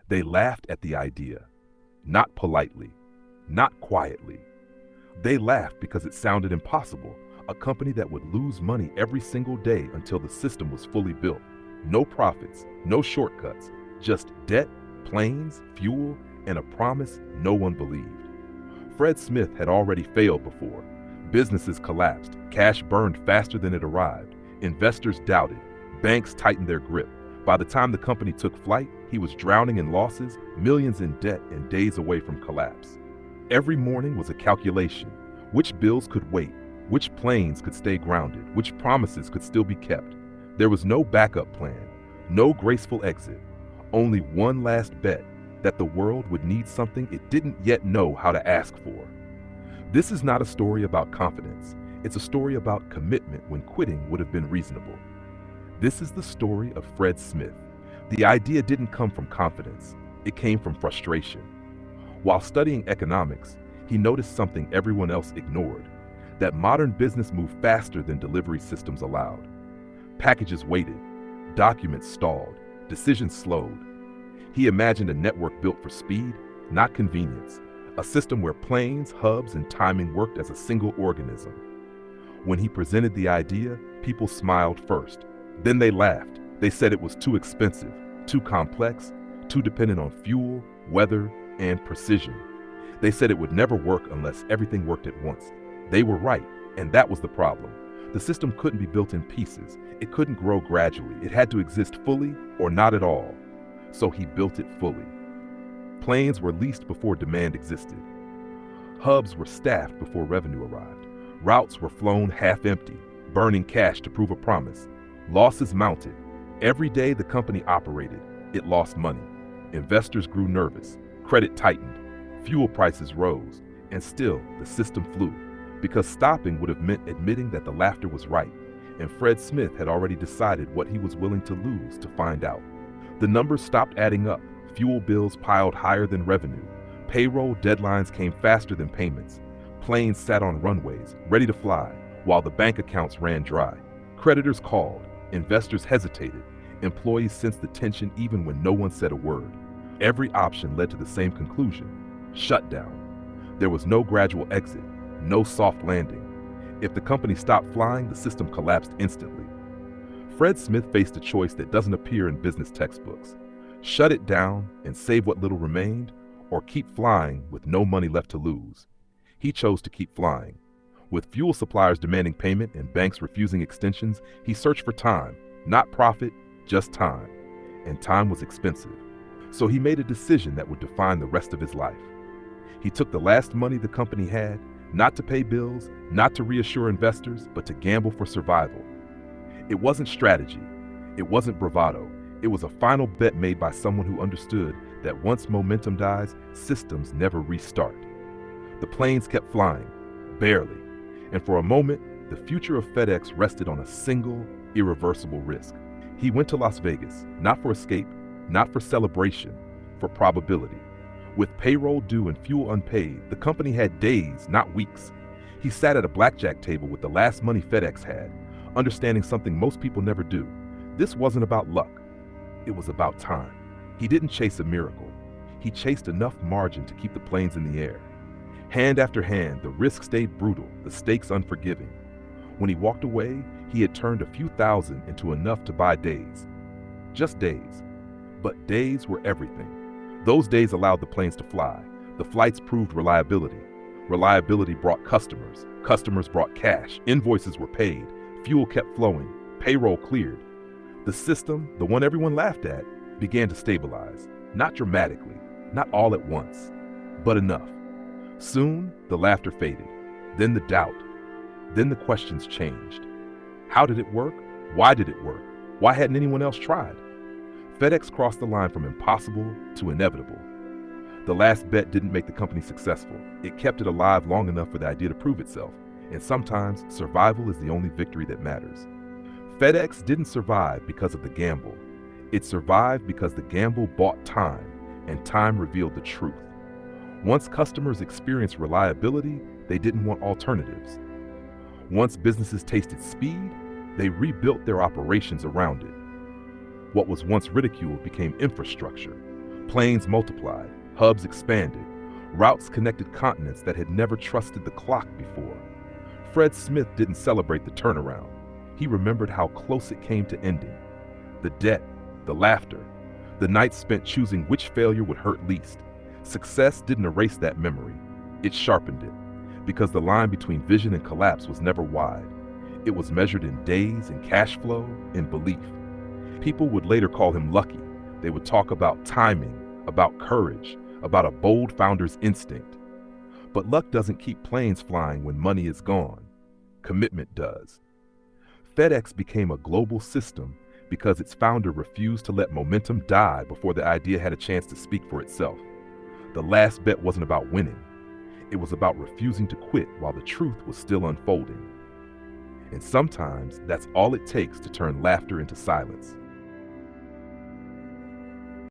They laughed at the idea, not politely, not quietly. They laughed because it sounded impossible, a company that would lose money every single day until the system was fully built. No profits, no shortcuts, just debt, planes, fuel, and a promise no one believed. Fred Smith had already failed before. Businesses collapsed, cash burned faster than it arrived, investors doubted, banks tightened their grip. By the time the company took flight, he was drowning in losses, millions in debt, and days away from collapse. Every morning was a calculation. Which bills could wait? Which planes could stay grounded? Which promises could still be kept? There was no backup plan, no graceful exit, only one last bet that the world would need something it didn't yet know how to ask for. This is not a story about confidence. It's a story about commitment when quitting would have been reasonable. This is the story of Fred Smith. The idea didn't come from confidence. It came from frustration. While studying economics, he noticed something everyone else ignored, that modern business moved faster than delivery systems allowed. Packages waited, documents stalled, decisions slowed. He imagined a network built for speed, not convenience, a system where planes, hubs, and timing worked as a single organism. When he presented the idea, people smiled first. Then they laughed. They said it was too expensive, too complex, too dependent on fuel, weather, and precision. They said it would never work unless everything worked at once. They were right, and that was the problem. The system couldn't be built in pieces. It couldn't grow gradually. It had to exist fully or not at all. So he built it fully. Planes were leased before demand existed. Hubs were staffed before revenue arrived. Routes were flown half empty, burning cash to prove a promise. Losses mounted. Every day the company operated, it lost money. Investors grew nervous. Credit tightened. Fuel prices rose. And still, the system flew. Because stopping would have meant admitting that the laughter was right. And Fred Smith had already decided what he was willing to lose to find out. The numbers stopped adding up. Fuel bills piled higher than revenue. Payroll deadlines came faster than payments. Planes sat on runways, ready to fly, while the bank accounts ran dry. Creditors called. Investors hesitated. Employees sensed the tension even when no one said a word. Every option led to the same conclusion: shutdown. There was no gradual exit, no soft landing. If the company stopped flying, the system collapsed instantly. Fred Smith faced a choice that doesn't appear in business textbooks. Shut it down and save what little remained, or keep flying with no money left to lose. He chose to keep flying. With fuel suppliers demanding payment and banks refusing extensions, he searched for time, not profit, just time. And time was expensive. So he made a decision that would define the rest of his life. He took the last money the company had, not to pay bills, not to reassure investors, but to gamble for survival. It wasn't strategy. It wasn't bravado. It was a final bet made by someone who understood that once momentum dies, systems never restart. The planes kept flying, barely. And for a moment, the future of FedEx rested on a single, irreversible risk. He went to Las Vegas, not for escape, not for celebration, for probability. With payroll due and fuel unpaid, the company had days, not weeks. He sat at a blackjack table with the last money FedEx had, understanding something most people never do. This wasn't about luck. It was about time. He didn't chase a miracle. He chased enough margin to keep the planes in the air. Hand after hand, the risk stayed brutal, the stakes unforgiving. When he walked away, he had turned a few thousand into enough to buy days. Just days. But days were everything. Those days allowed the planes to fly. The flights proved reliability. Reliability brought customers. Customers brought cash. Invoices were paid. Fuel kept flowing. Payroll cleared. The system, the one everyone laughed at, began to stabilize. Not dramatically, not all at once, but enough. Soon, the laughter faded. Then the doubt. Then the questions changed. How did it work? Why did it work? Why hadn't anyone else tried? FedEx crossed the line from impossible to inevitable. The last bet didn't make the company successful. It kept it alive long enough for the idea to prove itself. And sometimes, survival is the only victory that matters. FedEx didn't survive because of the gamble. It survived because the gamble bought time, and time revealed the truth. Once customers experienced reliability, they didn't want alternatives. Once businesses tasted speed, they rebuilt their operations around it. What was once ridiculed became infrastructure. Planes multiplied, hubs expanded, routes connected continents that had never trusted the clock before. Fred Smith didn't celebrate the turnaround. He remembered how close it came to ending. The debt, the laughter, the nights spent choosing which failure would hurt least. Success didn't erase that memory. It sharpened it, because the line between vision and collapse was never wide. It was measured in days, in cash flow, in belief. People would later call him lucky. They would talk about timing, about courage, about a bold founder's instinct. But luck doesn't keep planes flying when money is gone. Commitment does. FedEx became a global system because its founder refused to let momentum die before the idea had a chance to speak for itself. The last bet wasn't about winning. It was about refusing to quit while the truth was still unfolding. And sometimes that's all it takes to turn laughter into silence.